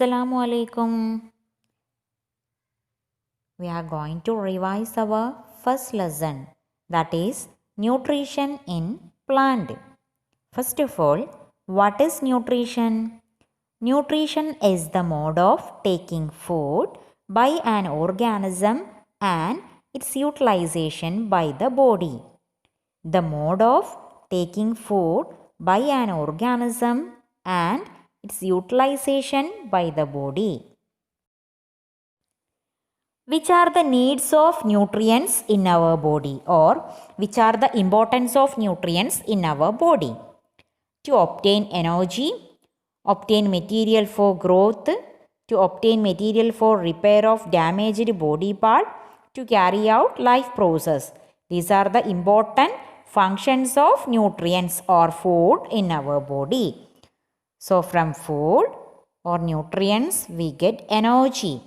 Assalamu alaikum. We are going to revise our first lesson, that is nutrition in plant. First of all, what is nutrition? Nutrition is the mode of taking food by an organism and its utilization by the body. The mode of taking food by an organism and its utilization by the body. Which are the needs of nutrients in our body, or which are the importance of nutrients in our body? To obtain energy, obtain material for growth, to obtain material for repair of damaged body part, to carry out life process. These are the important functions of nutrients or food in our body. So from food or nutrients we get energy.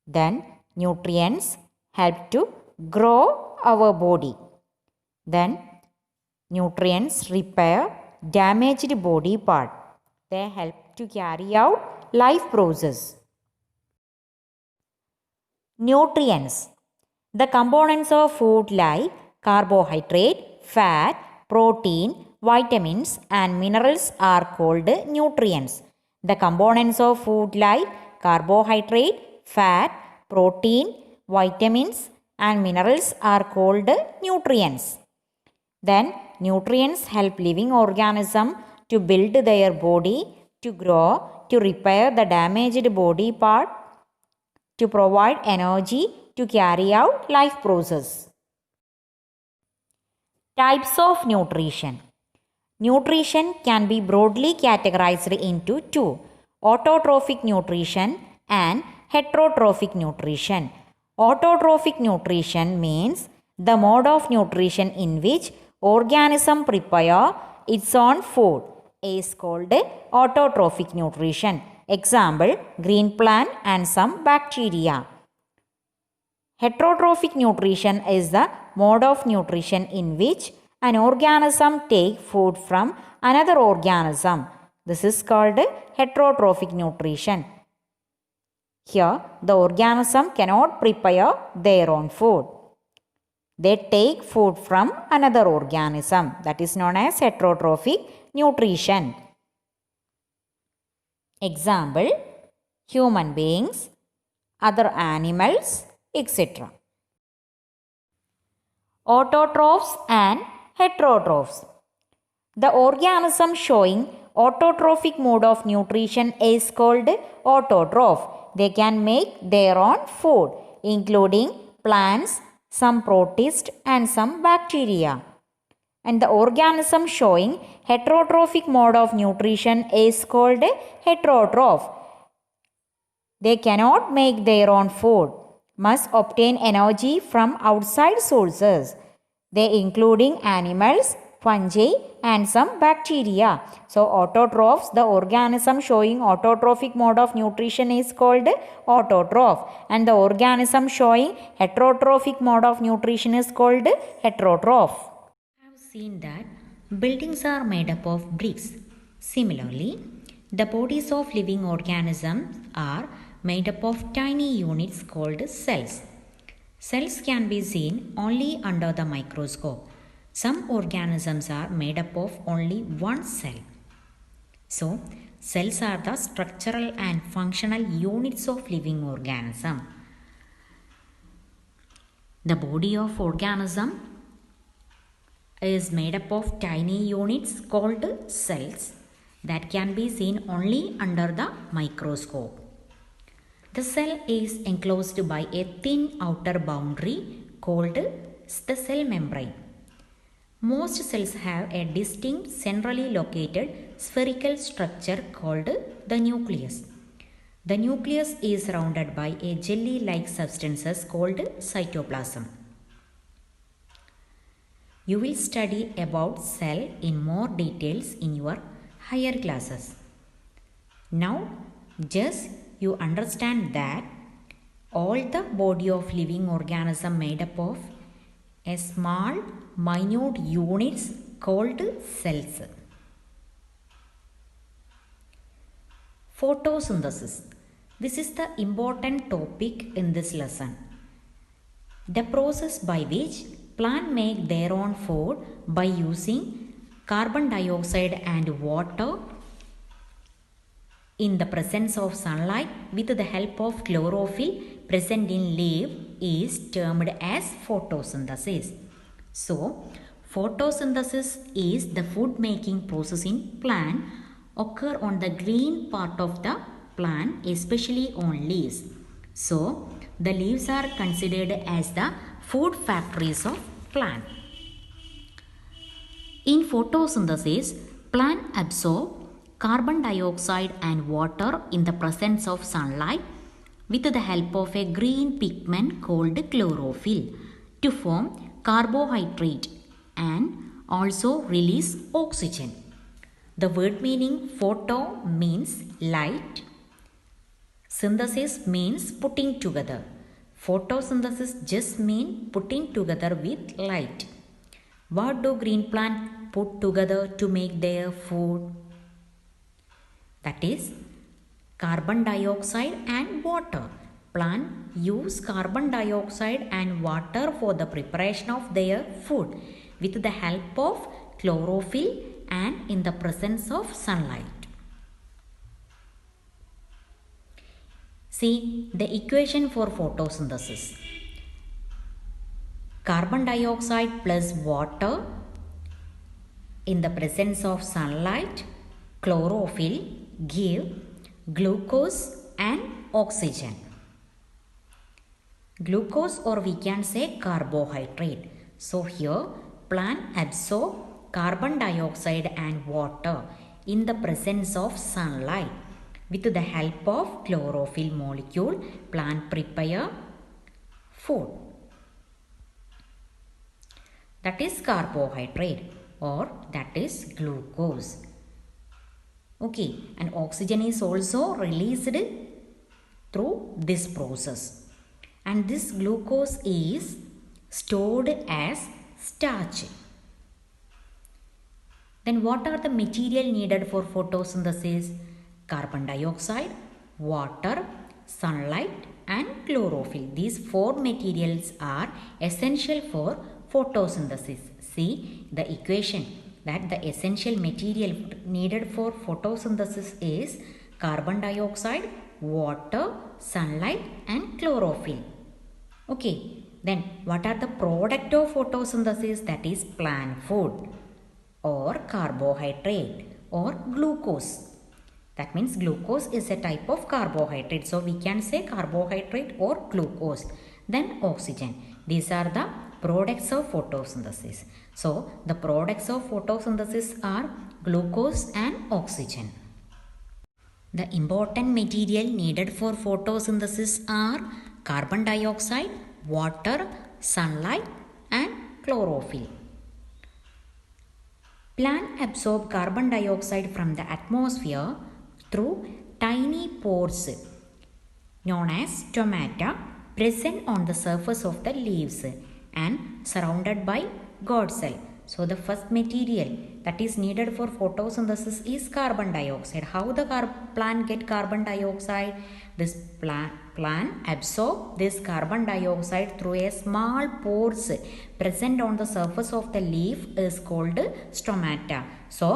Then nutrients help to grow our body. Then nutrients repair damaged body part. They help to carry out life process. Nutrients. The components of food like carbohydrate, fat, protein, vitamins and minerals are called nutrients. The components of food like carbohydrate, fat, protein, vitamins and minerals are called nutrients. Then nutrients help living organism to build their body, to grow, to repair the damaged body part, to provide energy, to carry out life process. Types of nutrition. Nutrition can be broadly categorized into two: autotrophic nutrition and heterotrophic nutrition. Autotrophic nutrition means the mode of nutrition in which organism prepare its own food is called autotrophic nutrition. Example, green plant and some bacteria. Heterotrophic nutrition is the mode of nutrition in which an organism takes food from another organism. This is called heterotrophic nutrition. Here, the organism cannot prepare their own food. They take food from another organism. That is known as heterotrophic nutrition. Example, human beings, other animals, etc. Autotrophs and heterotrophs. The organism showing autotrophic mode of nutrition is called autotroph. They can make their own food, including plants, some protists and some bacteria. And the organism showing heterotrophic mode of nutrition is called heterotroph. They cannot make their own food, must obtain energy from outside sources. They including animals, fungi and some bacteria. So autotrophs, the organism showing autotrophic mode of nutrition is called autotroph, and the organism showing heterotrophic mode of nutrition is called heterotroph. I have seen that buildings are made up of bricks. Similarly, the bodies of living organisms are made up of tiny units called cells. Cells can be seen only under the microscope. Some organisms are made up of only one cell. So, cells are the structural and functional units of living organism. The body of organism is made up of tiny units called cells that can be seen only under the microscope. The cell is enclosed by a thin outer boundary called the cell membrane. Most cells have a distinct centrally located spherical structure called the nucleus. The nucleus is surrounded by a jelly-like substances called cytoplasm. You will study about cell in more details in your higher classes. Now, just you understand that all the body of living organism made up of a small minute units called cells. Photosynthesis. This is the important topic in this lesson. The process by which plants make their own food by using carbon dioxide and water in the presence of sunlight with the help of chlorophyll present in leaf is termed as photosynthesis. So, photosynthesis is the food making process in plant occur on the green part of the plant, especially on leaves. So, the leaves are considered as the food factories of plant. In photosynthesis, plant absorb carbon dioxide and water in the presence of sunlight with the help of a green pigment called chlorophyll to form carbohydrate and also release oxygen. The word meaning photo means light. Synthesis means putting together. Photosynthesis just means putting together with light. What do green plants put together to make their food? That is carbon dioxide and water. Plants use carbon dioxide and water for the preparation of their food with the help of chlorophyll and in the presence of sunlight. See the equation for photosynthesis. Carbon dioxide plus water in the presence of sunlight, chlorophyll give glucose and oxygen. Glucose, or we can say carbohydrate. So here plant absorb carbon dioxide and water in the presence of sunlight. With the help of chlorophyll molecule, plant prepare food. That is carbohydrate or that is glucose. Okay, and oxygen is also released through this process. And this glucose is stored as starch. Then what are the material needed for photosynthesis? Carbon dioxide, water, sunlight and chlorophyll. These four materials are essential for photosynthesis. See the equation that the essential material needed for photosynthesis is carbon dioxide, water, sunlight and chlorophyll. Okay, then what are the product of photosynthesis? That is plant food or carbohydrate or glucose. That means glucose is a type of carbohydrate. So we can say carbohydrate or glucose. Then oxygen. These are the products of photosynthesis. So the products of photosynthesis are glucose and oxygen. The important material needed for photosynthesis are carbon dioxide, water, sunlight and chlorophyll. Plants absorb carbon dioxide from the atmosphere through tiny pores known as stomata present on the surface of the leaves and surrounded by God cell. So the first material that is needed for photosynthesis is carbon dioxide. How the plant get carbon dioxide? This plant absorb this carbon dioxide through a small pores present on the surface of the leaf is called stomata. So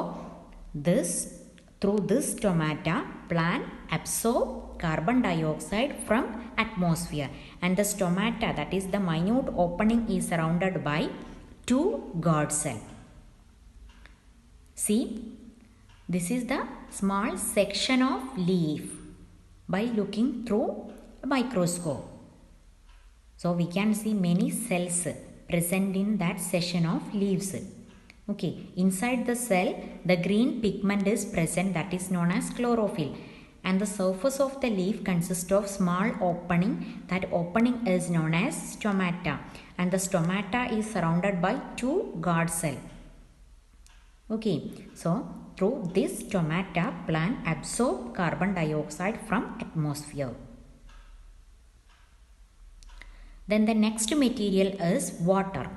through this stomata, plant absorb carbon dioxide from atmosphere, and the stomata, that is the minute opening, is surrounded by two God cell. See, this is the small section of leaf by looking through a microscope. So we can see many cells present in that section of leaves. Okay, inside the cell, the green pigment is present, that is known as chlorophyll. And the surface of the leaf consists of small opening. That opening is known as stomata. And the stomata is surrounded by two guard cells. Okay, so through this stomata, plant absorb carbon dioxide from atmosphere. Then the next material is water.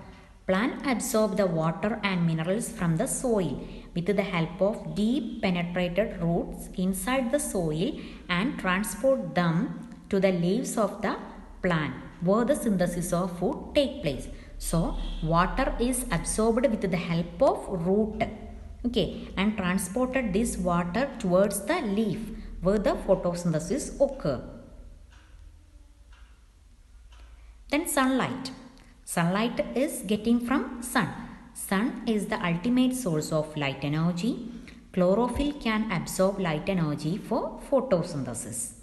Plant absorb the water and minerals from the soil with the help of deep penetrated roots inside the soil and transport them to the leaves of the plant where the synthesis of food take place. So water is absorbed with the help of root, okay, and transported this water towards the leaf where the photosynthesis occur. Then sunlight. Sunlight is getting from sun. Sun is the ultimate source of light energy. Chlorophyll can absorb light energy for photosynthesis.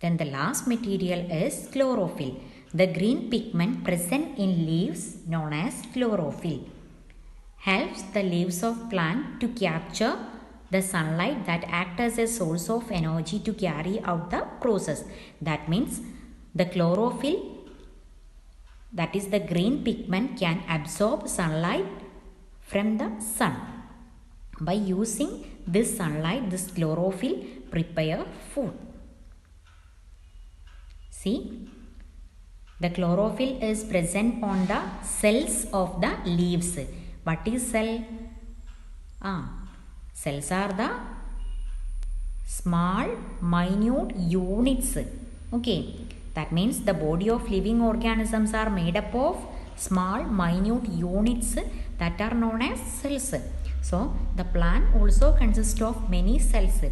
Then the last material is chlorophyll, the green pigment present in leaves known as chlorophyll. Helps the leaves of plant to capture the sunlight that acts as a source of energy to carry out the process. That means the chlorophyll, that is the green pigment, can absorb sunlight from the sun. By using this sunlight, this chlorophyll prepare food. See, the chlorophyll is present on the cells of the leaves. What is cell? Cells are the small minute units. Okay. That means the body of living organisms are made up of small minute units that are known as cells. So the plant also consists of many cells.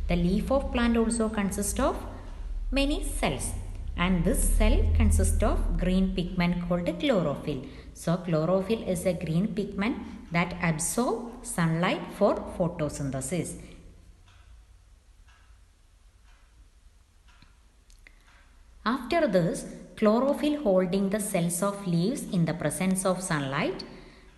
The leaf of plant also consists of many cells. And this cell consists of green pigment called chlorophyll. So chlorophyll is a green pigment that absorbs sunlight for photosynthesis. After this, chlorophyll holding the cells of leaves in the presence of sunlight,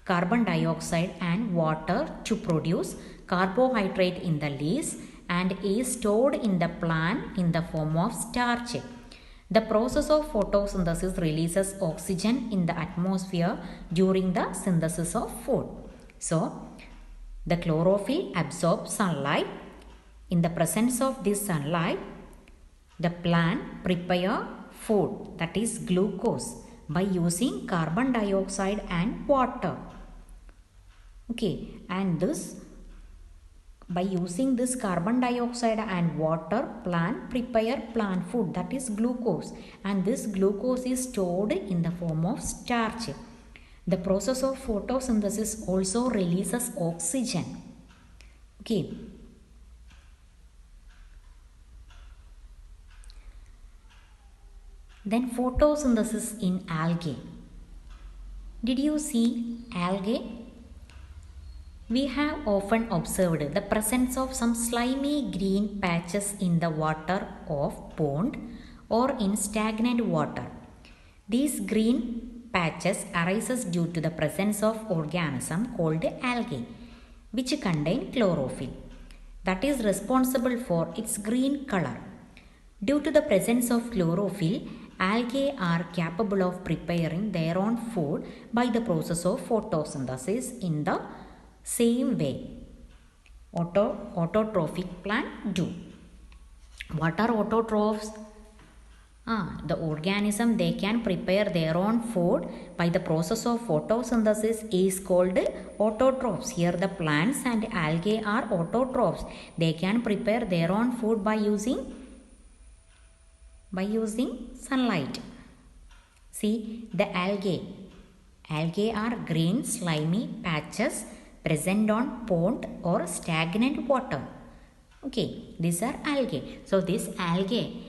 carbon dioxide and water to produce carbohydrate in the leaves and is stored in the plant in the form of starch. The process of photosynthesis releases oxygen in the atmosphere during the synthesis of food. So, the chlorophyll absorbs sunlight. In the presence of this sunlight, the plant prepare food, that is glucose, by using carbon dioxide and water. Okay, and this, by using this carbon dioxide and water, plant prepare plant food, that is glucose, and this glucose is stored in the form of starch. The process of photosynthesis also releases oxygen. Okay. Then photosynthesis in algae. Did you see algae? We have often observed the presence of some slimy green patches in the water of pond or in stagnant water. These green patches arises due to the presence of organism called algae, which contain chlorophyll, that is responsible for its green color. Due to the presence of chlorophyll, algae are capable of preparing their own food by the process of photosynthesis in the same way autotrophic plant do. What are autotrophs? The organism, they can prepare their own food by the process of photosynthesis is called autotrophs. Here the plants and algae are autotrophs. They can prepare their own food by using sunlight. See, the algae are green slimy patches present on pond or stagnant water. Okay, these are algae. So these algae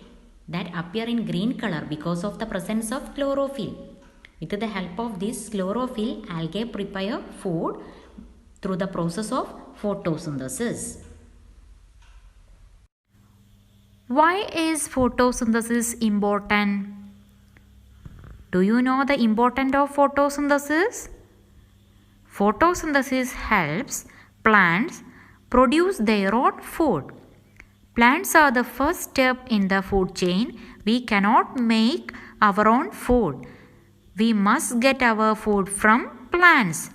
that appear in green color because of the presence of chlorophyll. With the help of this chlorophyll, algae prepare food through the process of photosynthesis. Why is photosynthesis important? Do you know the importance of photosynthesis? Photosynthesis helps plants produce their own food. Plants are the first step in the food chain. We cannot make our own food. We must get our food from plants.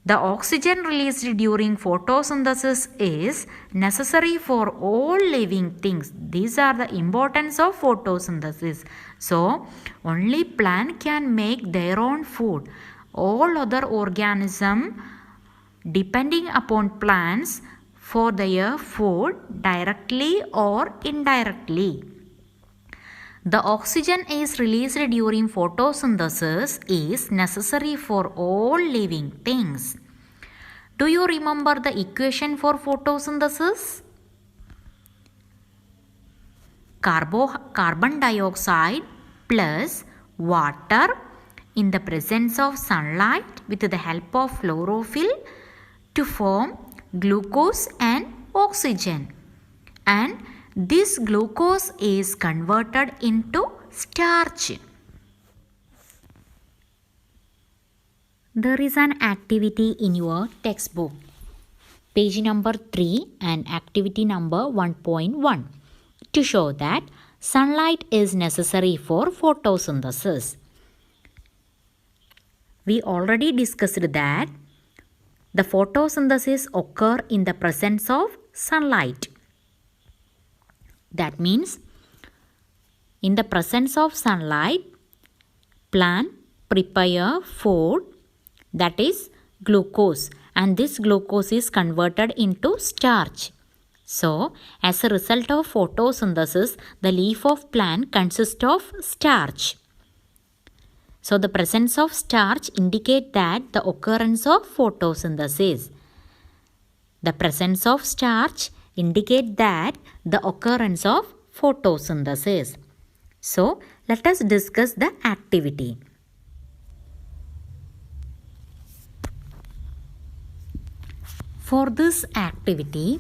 The oxygen released during photosynthesis is necessary for all living things. These are the importance of photosynthesis. So, only plant can make their own food. all other organisms depending upon plants for their food directly or indirectly. The oxygen is released during photosynthesis is necessary for all living things. Do you remember the equation for photosynthesis? Carbon dioxide plus water in the presence of sunlight with the help of chlorophyll to form glucose and oxygen, and this glucose is converted into starch. There is an activity in your textbook, page number 3 and activity number 1.1, to show that sunlight is necessary for photosynthesis. We already discussed that the photosynthesis occurs in the presence of sunlight. That means, in the presence of sunlight, plant prepare food, that is glucose, and this glucose is converted into starch. So, as a result of photosynthesis, the leaf of plant consists of starch. So, the presence of starch indicates that the occurrence of photosynthesis. The presence of starch indicates that the occurrence of photosynthesis. So, let us discuss the activity. For this activity,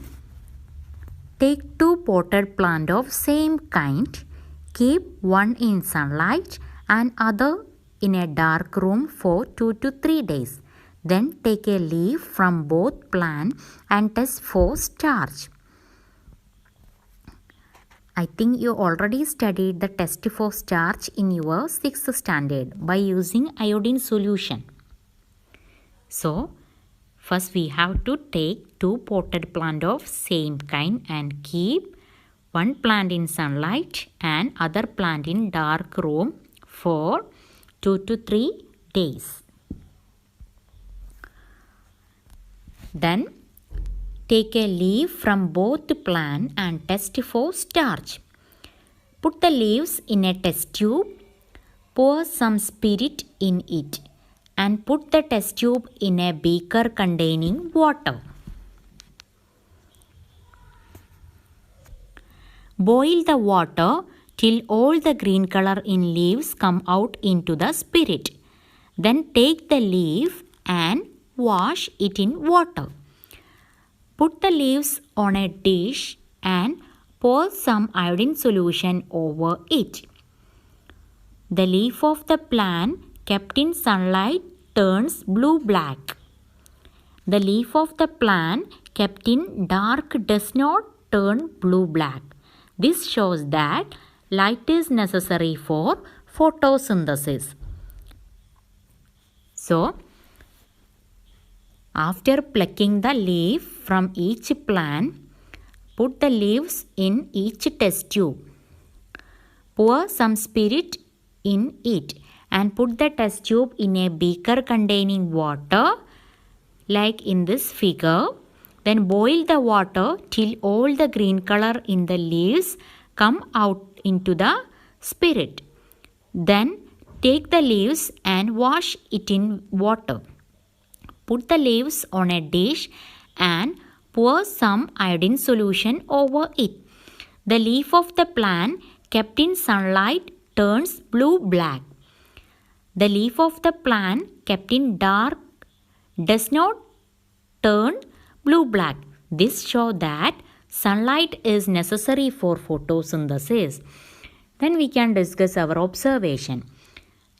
take 2 potted plants of same kind, keep one in sunlight and other in a dark room for 2 to 3 days. Then take a leaf from both plants and test for starch. I think you already studied the test for starch in your 6th standard by using iodine solution. So, first we have to take 2 potted plants of same kind and keep one plant in sunlight and other plant in dark room for 2 to 3 days. Then take a leaf from both plants and test for starch. Put the leaves in a test tube, pour some spirit in it, and put the test tube in a beaker containing water. Boil the water till all the green color in leaves come out into the spirit. Then take the leaf and wash it in water. Put the leaves on a dish and pour some iodine solution over it. The leaf of the plant kept in sunlight turns blue-black. The leaf of the plant kept in dark does not turn blue-black. This shows that light is necessary for photosynthesis. So, after plucking the leaf from each plant, put the leaves in each test tube. Pour some spirit in it and put the test tube in a beaker containing water like in this figure. Then boil the water till all the green color in the leaves come out into the spirit. Then take the leaves and wash it in water. Put the leaves on a dish and pour some iodine solution over it. The leaf of the plant kept in sunlight turns blue-black. The leaf of the plant kept in dark does not turn blue-black. This shows that sunlight is necessary for photosynthesis. Then we can discuss our observation.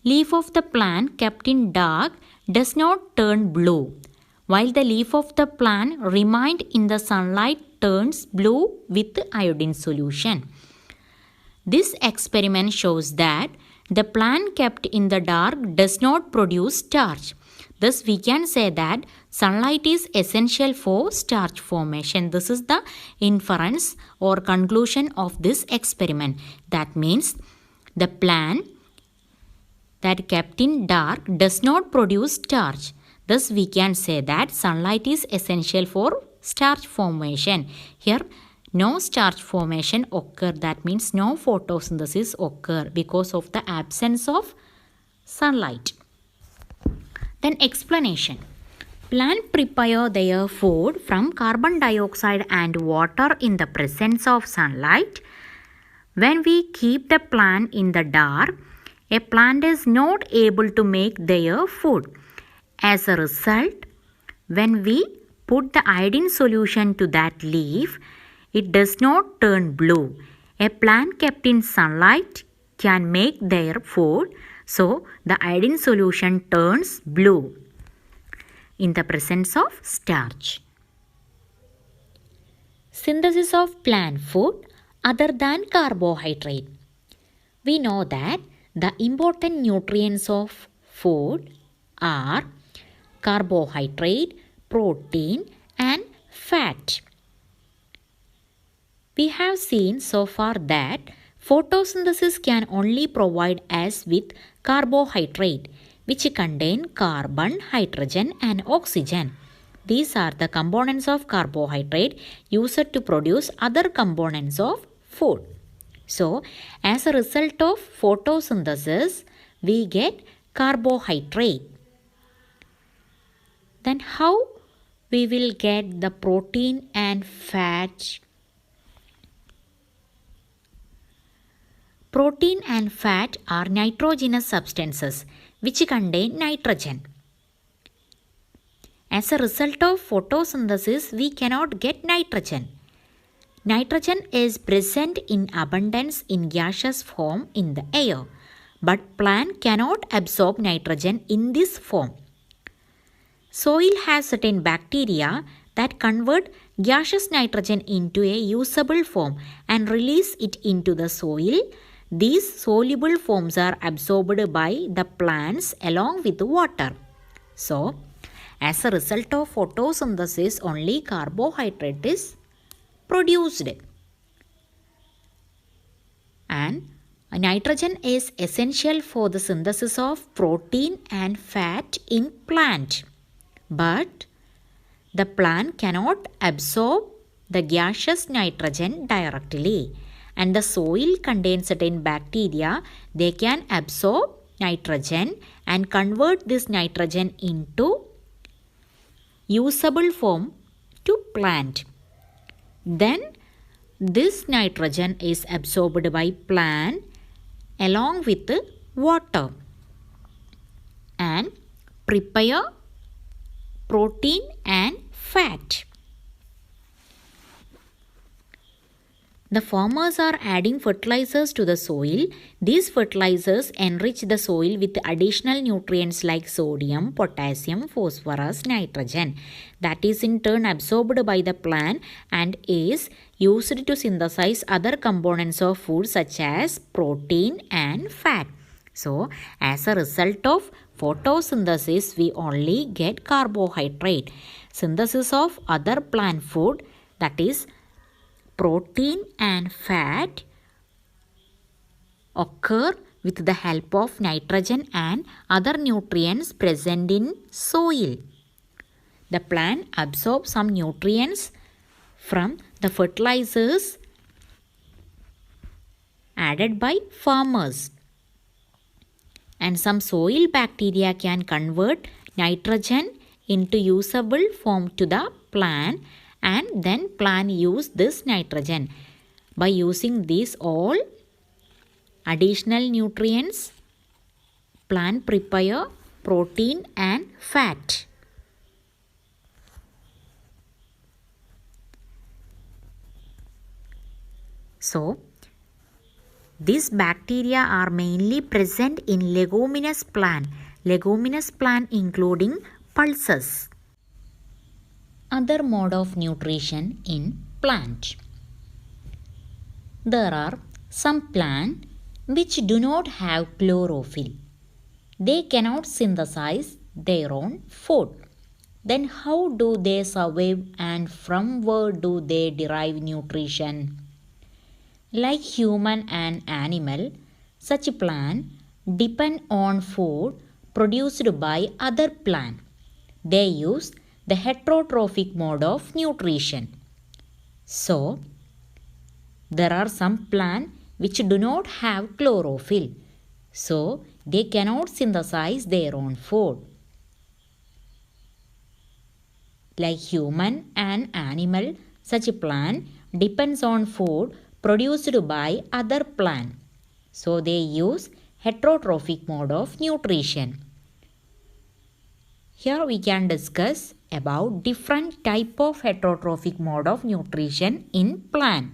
Leaf of the plant kept in dark does not turn blue, while the leaf of the plant remained in the sunlight turns blue with iodine solution. This experiment shows that the plant kept in the dark does not produce starch. Thus, we can say that sunlight is essential for starch formation. This is the inference or conclusion of this experiment. That means the plant that kept in dark does not produce starch. Thus, we can say that sunlight is essential for starch formation. Here, no starch formation occur. That means no photosynthesis occur because of the absence of sunlight. Then explanation. Plants prepare their food from carbon dioxide and water in the presence of sunlight. When we keep the plant in the dark, a plant is not able to make their food. As a result, when we put the iodine solution to that leaf, it does not turn blue. A plant kept in sunlight can make their food, so the iodine solution turns blue in the presence of starch. Synthesis of plant food other than carbohydrate. We know that the important nutrients of food are carbohydrate, protein and fat. We have seen so far that photosynthesis can only provide us with carbohydrate, which contain carbon, hydrogen and oxygen. These are the components of carbohydrate used to produce other components of food. So, as a result of photosynthesis, we get carbohydrate. Then how we will get the protein and fat? Protein and fat are nitrogenous substances which contain nitrogen. As a result of photosynthesis, we cannot get nitrogen. Nitrogen is present in abundance in gaseous form in the air, but plant cannot absorb nitrogen in this form. Soil has certain bacteria that convert gaseous nitrogen into a usable form and release it into the soil. These soluble forms are absorbed by the plants along with water. So, as a result of photosynthesis, only carbohydrate is produced. And nitrogen is essential for the synthesis of protein and fat in plant. But the plant cannot absorb the gaseous nitrogen directly. And the soil contains certain bacteria. They can absorb nitrogen and convert this nitrogen into usable form to plant. Then this nitrogen is absorbed by plant along with water and prepare protein and fat. The farmers are adding fertilizers to the soil. These fertilizers enrich the soil with additional nutrients like sodium, potassium, phosphorus, nitrogen. That is in turn absorbed by the plant and is used to synthesize other components of food such as protein and fat. So, as a result of photosynthesis, we only get carbohydrate. Synthesis of other plant food, that is protein and fat, occur with the help of nitrogen and other nutrients present in soil. The plant absorbs some nutrients from the fertilizers added by farmers. And some soil bacteria can convert nitrogen into usable form to the plant, and then plant use this nitrogen. By using these all additional nutrients, plant prepare protein and fat. So, these bacteria are mainly present in leguminous plant including pulses. Other mode of nutrition in plant. There are some plants which do not have chlorophyll. They cannot synthesize their own food. Then how do they survive and from where do they derive nutrition? Like human and animal, such plants depend on food produced by other plant. They use the heterotrophic mode of nutrition. So, there are some plants which do not have chlorophyll. So, they cannot synthesize their own food. Like human and animal, such a plant depends on food produced by other plant. So, they use heterotrophic mode of nutrition. Here we can discuss about different type of heterotrophic mode of nutrition in plant.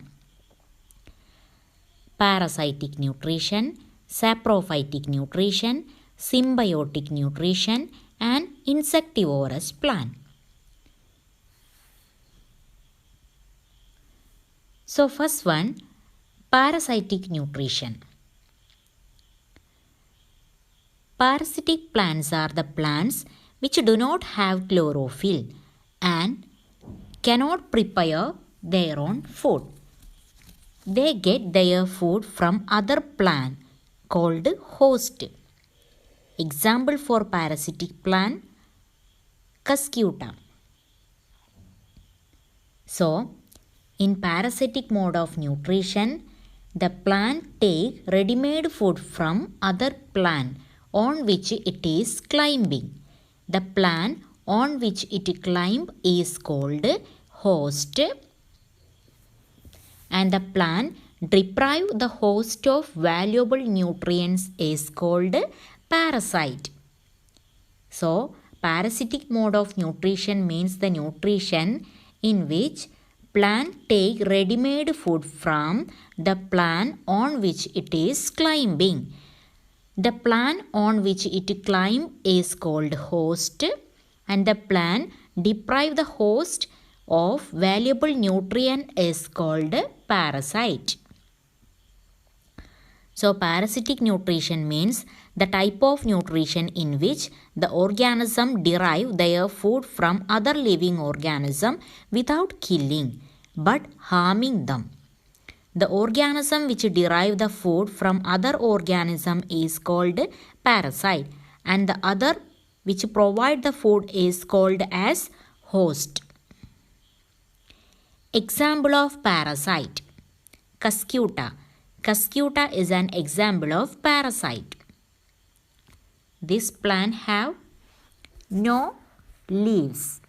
Parasitic nutrition, saprophytic nutrition, symbiotic nutrition and insectivorous plant. So first one, parasitic nutrition. Parasitic plants are the plants which do not have chlorophyll and cannot prepare their own food. They get their food from other plant called host. Example for parasitic plant, Cuscuta. So, in parasitic mode of nutrition, the plant take ready-made food from other plant on which it is climbing. The plant on which it climb is called host, and the plant deprive the host of valuable nutrients is called parasite. So, parasitic mode of nutrition means the nutrition in which plant take ready-made food from the plant on which it is climbing. The plant on which it climb is called host, and the plant deprive the host of valuable nutrient is called parasite. So, parasitic nutrition means the type of nutrition in which the organism derive their food from other living organism without killing but harming them. The organism which derive the food from other organism is called parasite, and the other which provide the food is called as host. Example of parasite, Cuscuta. Cuscuta is an example of parasite. This plant have no leaves.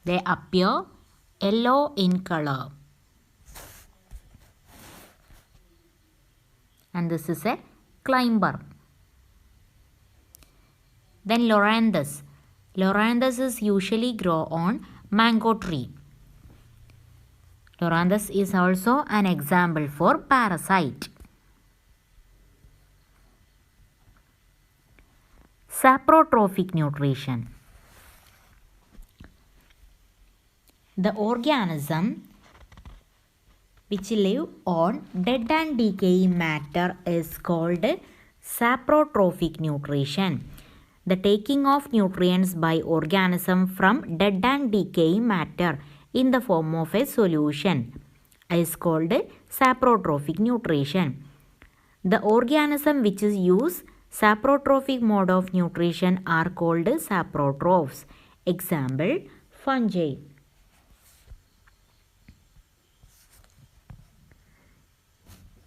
They appear yellow in color. And this is a climber. Then Loranthus. Loranthus is usually grow on mango tree. Loranthus is also an example for parasite. Saprotrophic nutrition. The organism which live on dead and decaying matter is called saprotrophic nutrition. The taking of nutrients by organism from dead and decaying matter in the form of a solution is called saprotrophic nutrition. The organism which is use saprotrophic mode of nutrition are called saprotrophs. Example, fungi.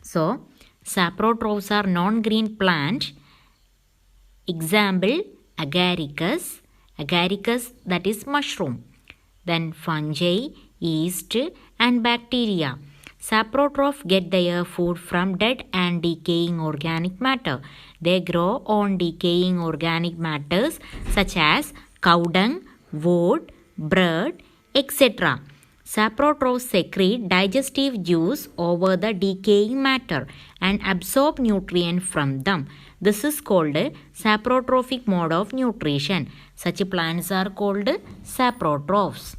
So, saprotrophs are non-green plant. Example, agaricus. Agaricus, that is mushroom. Then fungi, yeast and bacteria. Saprotroph get their food from dead and decaying organic matter. They grow on decaying organic matters such as cow dung, wood, bread, etc. Saprotrophs secrete digestive juice over the decaying matter and absorb nutrients from them. This is called saprotrophic mode of nutrition. Such plants are called saprotrophs.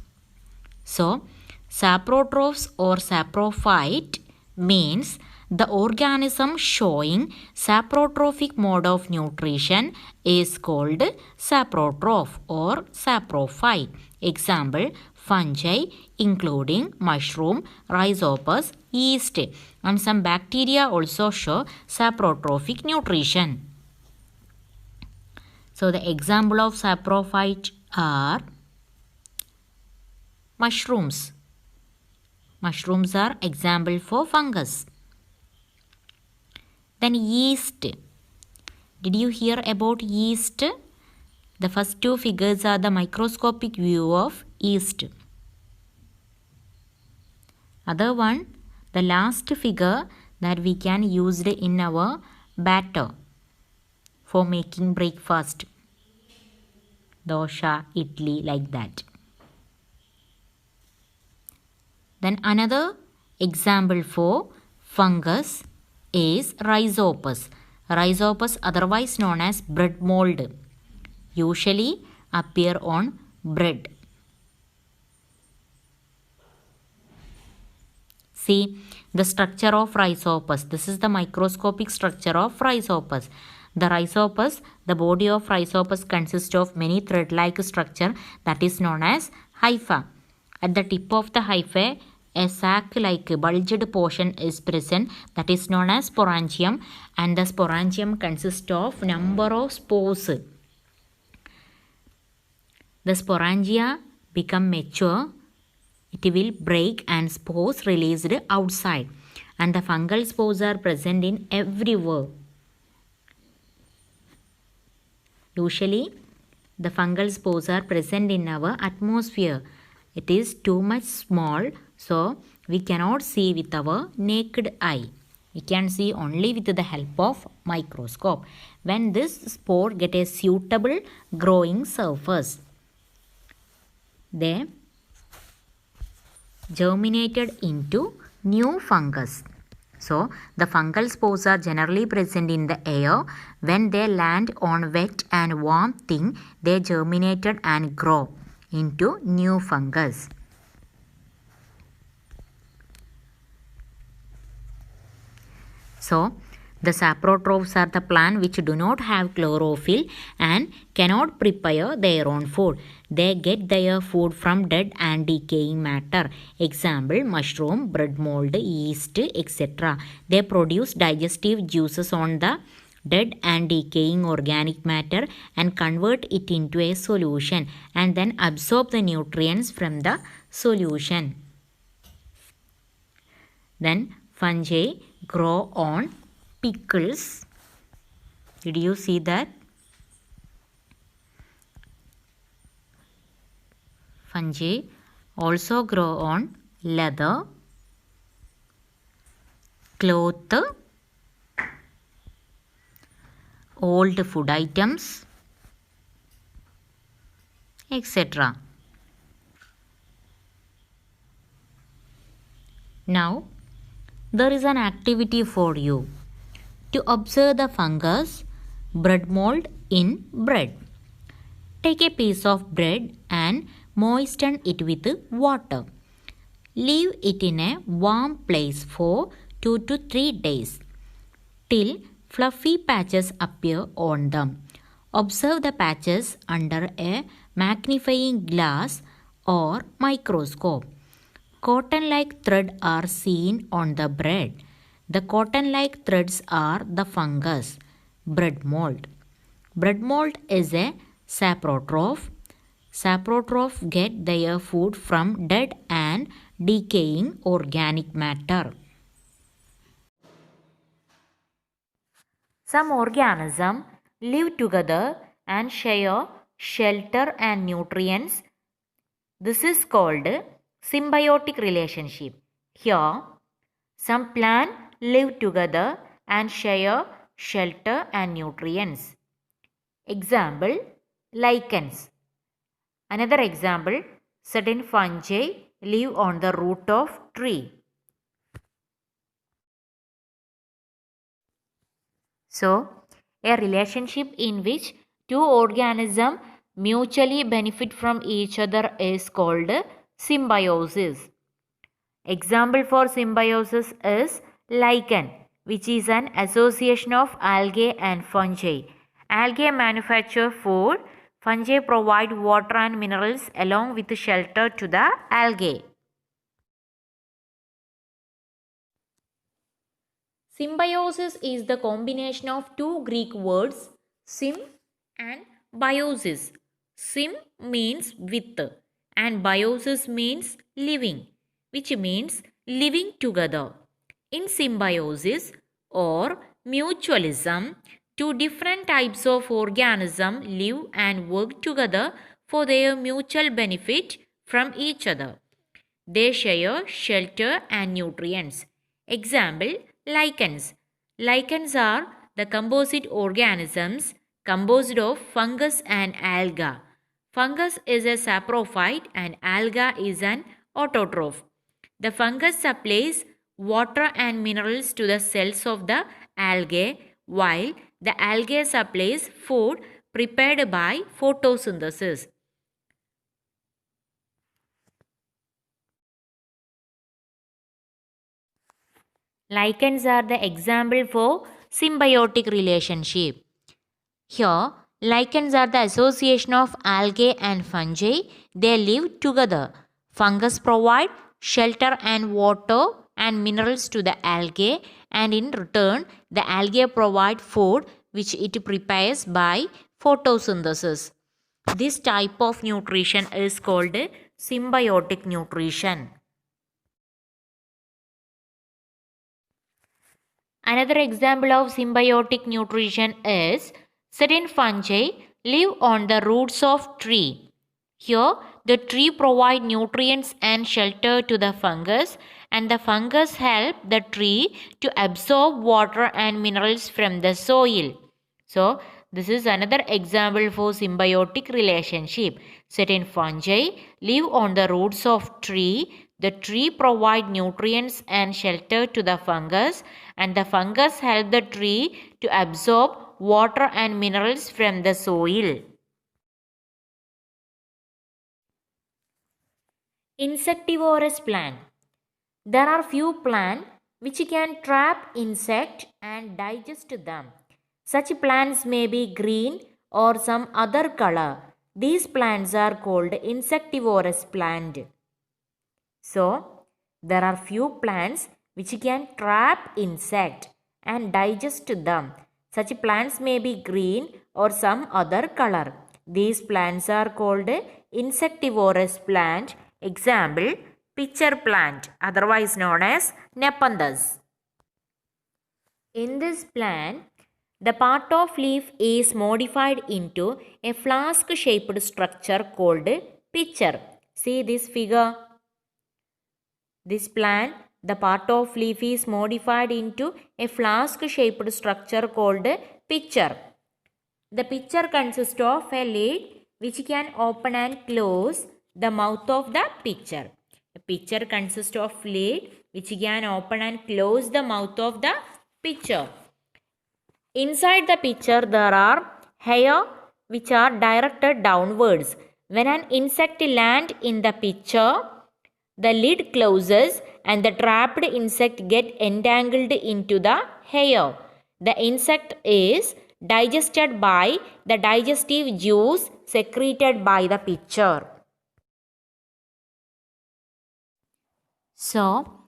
So, saprotrophs or saprophyte means the organism showing saprotrophic mode of nutrition is called saprotroph or saprophyte. Example, fungi including mushroom, rhizopus, yeast, and some bacteria also show saprotrophic nutrition. So the example of saprophyte are mushrooms. Mushrooms are example for fungus. Then yeast. Did you hear about yeast? The first two figures are the microscopic view of yeast. Other one, the last figure that we can use it in our batter for making breakfast. Dosha, idli, like that. Then another example for fungus is rhizopus. Rhizopus, otherwise known as bread mold, usually appear on bread. See the structure of rhizopus. This is the microscopic structure of rhizopus. The rhizopus, the body of rhizopus consists of many thread-like structure that is known as hypha. At the tip of the hyphae, a sac-like bulged portion is present that is known as sporangium, and the sporangium consists of number of spores. The sporangia become mature, it will break and spores released outside, and the fungal spores are present in everywhere. Usually the fungal spores are present in our atmosphere. It is too much small, so we cannot see with our naked eye. We can see only with the help of microscope. When this spore get a suitable growing surface, they germinated into new fungus. So the fungal spores are generally present in the air. When they land on wet and warm thing, they germinated and grow into new fungus. So the saprotrophs are the plant which do not have chlorophyll and cannot prepare their own food. They get their food from dead and decaying matter. Example, mushroom, bread mold, yeast, etc. They produce digestive juices on the dead and decaying organic matter and convert it into a solution and then absorb the nutrients from the solution. Then fungi grow on pickles. Did you see that? Fungi also grow on leather, cloth, old food items, etc. Now, there is an activity for you to observe the fungus bread mold in bread. Take a piece of bread and moisten it with water. Leave it in a warm place for 2 to 3 days till fluffy patches appear on them. Observe the patches under a magnifying glass or microscope. Cotton-like threads are seen on the bread. The cotton-like threads are the fungus, bread mold. Bread mold is a saprotroph. Saprotroph get their food from dead and decaying organic matter. Some organisms live together and share shelter and nutrients. This is called symbiotic relationship. Here, some plants live together and share shelter and nutrients. Example, lichens. Another example, certain fungi live on the root of tree. So, a relationship in which two organisms mutually benefit from each other is called symbiosis. Example for symbiosis is lichen, which is an association of algae and fungi. Algae manufacture food, Fungi provide water and minerals along with shelter to the algae. Symbiosis is the combination of two Greek words, sym and biosis. Sym means with and biosis means living, which means living together. In symbiosis or mutualism, two different types of organisms live and work together for their mutual benefit from each other. They share shelter and nutrients. Example, lichens. Lichens are the composite organisms composed of fungus and alga. Fungus is a saprophyte and alga is an autotroph. The fungus supplies water and minerals to the cells of the algae, while the algae supplies food prepared by photosynthesis. Lichens are the example for symbiotic relationship. Here, lichens are the association of algae and fungi. They live together. Fungus provide shelter and water and minerals to the algae, and in return, the algae provide food which it prepares by photosynthesis. This type of nutrition is called symbiotic nutrition. Another example of symbiotic nutrition is certain fungi live on the roots of tree. Here, the tree provide nutrients and shelter to the fungus, and the fungus help the tree to absorb water and minerals from the soil. So, this is another example for symbiotic relationship. Certain fungi live on the roots of tree. The tree provide nutrients and shelter to the fungus, and the fungus help the tree to absorb water and minerals from the soil. Insectivorous plant. There are few plants which can trap insect and digest them. Such plants may be green or some other color. These plants are called insectivorous plant. So, there are few plants which can trap insect and digest them. Such plants may be green or some other color. These plants are called insectivorous plant. Example, pitcher plant, otherwise known as Nepenthes. In this plant, the part of leaf is modified into a flask-shaped structure called pitcher. See this figure. This plant, the part of leaf is modified into a flask-shaped structure called pitcher. The pitcher consists of a lid which can open and close the mouth of the pitcher. A pitcher consists of lid which can open and close the mouth of the pitcher. Inside the pitcher there are hair which are directed downwards. When an insect lands in the pitcher, the lid closes and the trapped insect gets entangled into the hair. The insect is digested by the digestive juice secreted by the pitcher. So,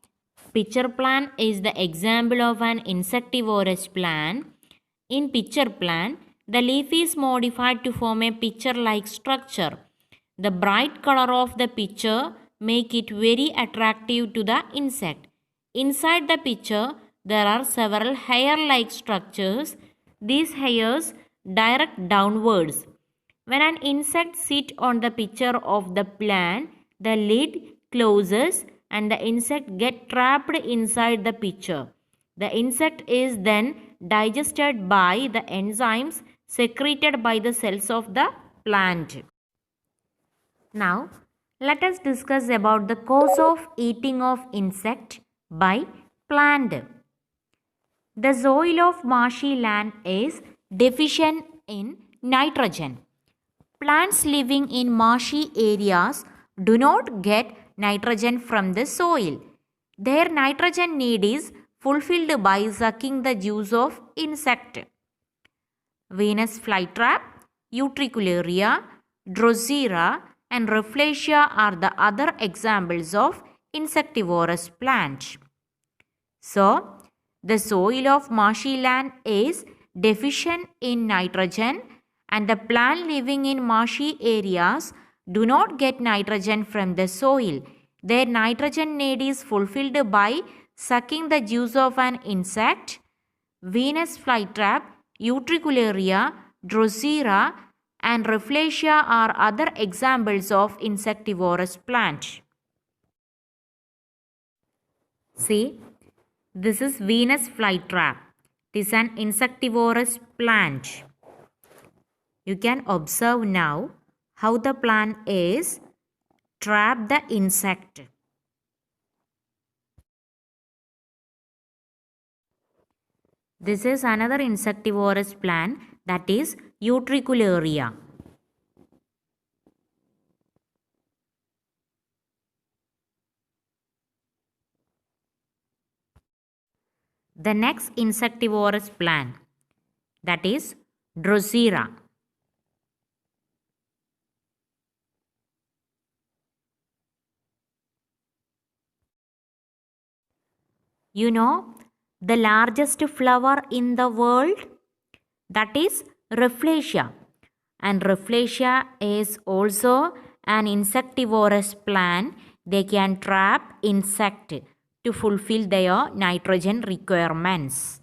pitcher plant is the example of an insectivorous plant. In pitcher plant, the leaf is modified to form a pitcher-like structure. The bright color of the pitcher make it very attractive to the insect. Inside the pitcher, there are several hair-like structures. These hairs direct downwards. When an insect sits on the pitcher of the plant, the lid closes and the insect gets trapped inside the pitcher. The insect is then digested by the enzymes secreted by the cells of the plant. Now, let us discuss about the cause of eating of insect by plant. The soil of marshy land is deficient in nitrogen. Plants living in marshy areas do not get nitrogen from the soil. Their nitrogen need is fulfilled by sucking the juice of insect. Venus flytrap Utricularia, Drosera, and Rafflesia are the other examples of insectivorous plants. So, the soil of marshy land is deficient in nitrogen, and the plant living in marshy areas do not get nitrogen from the soil. Their nitrogen need is fulfilled by sucking the juice of an insect. Venus flytrap, Utricularia, Drosera, and Rafflesia are other examples of insectivorous plants. See, this is Venus flytrap. It is an insectivorous plant. You can observe now how the plant is trap the insect. This is another insectivorous plant, that is Utricularia. The next insectivorous plant, that is Drosera. You know the largest flower in the world? That is Rafflesia. And Rafflesia is also an insectivorous plant. They can trap insect to fulfill their nitrogen requirements.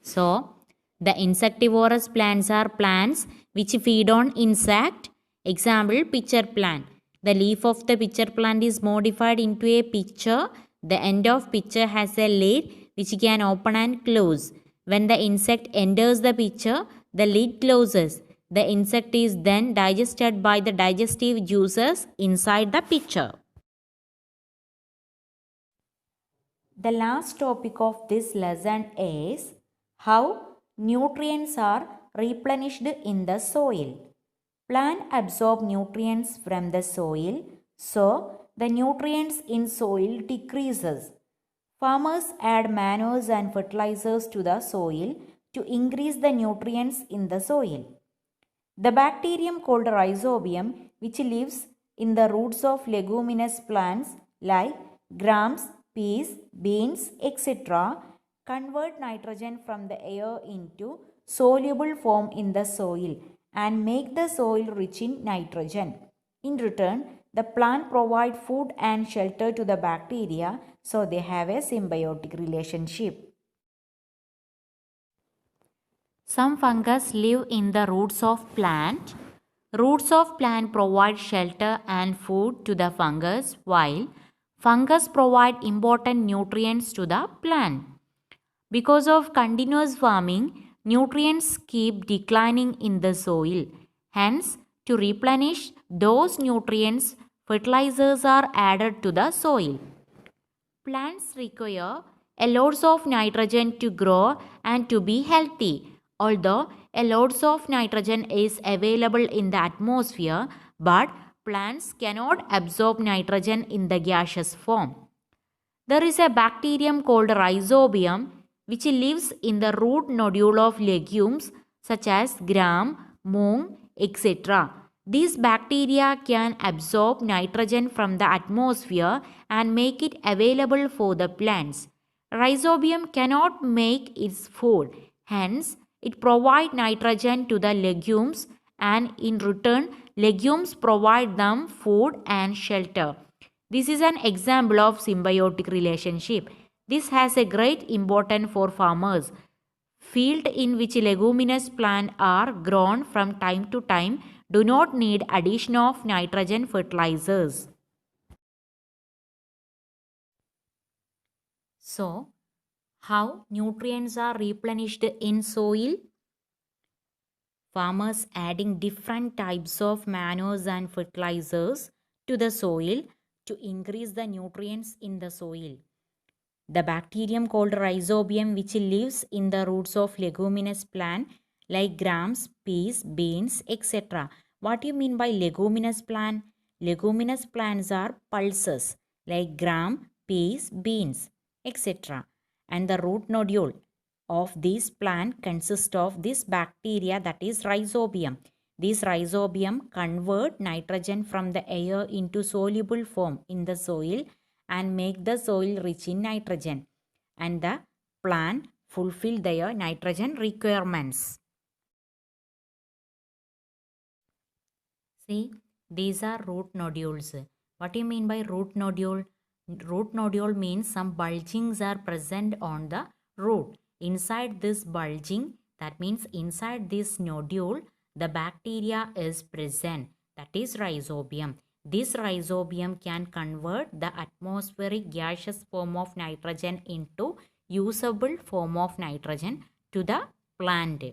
So, the insectivorous plants are plants which feed on insect. Example, pitcher plant. The leaf of the pitcher plant is modified into a pitcher. The end of pitcher has a lid which can open and close. When the insect enters the pitcher, the lid closes. The insect is then digested by the digestive juices inside the pitcher. The last topic of this lesson is how nutrients are replenished in the soil. Plant absorb nutrients from the soil, so the nutrients in soil decreases. Farmers add manures and fertilizers to the soil to increase the nutrients in the soil. The bacterium called Rhizobium, which lives in the roots of leguminous plants like grams, peas, beans, etc., convert nitrogen from the air into soluble form in the soil and make the soil rich in nitrogen. In return, the plant provide food and shelter to the bacteria, so they have a symbiotic relationship. Some fungus live in the roots of plant. Roots of plant provide shelter and food to the fungus, while fungus provide important nutrients to the plant. Because of continuous farming, nutrients keep declining in the soil. Hence, to replenish those nutrients, fertilizers are added to the soil. Plants require a lot of nitrogen to grow and to be healthy. Although a lot of nitrogen is available in the atmosphere, but plants cannot absorb nitrogen in the gaseous form. There is a bacterium called Rhizobium which lives in the root nodule of legumes such as gram, mung, etc. These bacteria can absorb nitrogen from the atmosphere and make it available for the plants. Rhizobium cannot make its food, hence it provides nitrogen to the legumes, and in return legumes provide them food and shelter. This is an example of symbiotic relationship. This has a great importance for farmers. Fields in which leguminous plants are grown from time to time do not need addition of nitrogen fertilizers. So, how nutrients are replenished in soil? Farmers adding different types of manures and fertilizers to the soil to increase the nutrients in the soil. The bacterium called Rhizobium which lives in the roots of leguminous plant like grams, peas, beans, etc. What do you mean by leguminous plant? Leguminous plants are pulses like gram, peas, beans, etc. And the root nodule. of this plant consists of this bacteria, that is rhizobium. This rhizobium convert nitrogen from the air into soluble form in the soil and make the soil rich in nitrogen, and the plant fulfill their nitrogen requirements. See, these are root nodules. What do you mean by root nodule? Root nodule means some bulgings are present on the root. Inside this bulging, that means inside this nodule, the bacteria is present, that is rhizobium. This rhizobium can convert the atmospheric gaseous form of nitrogen into usable form of nitrogen to the plant.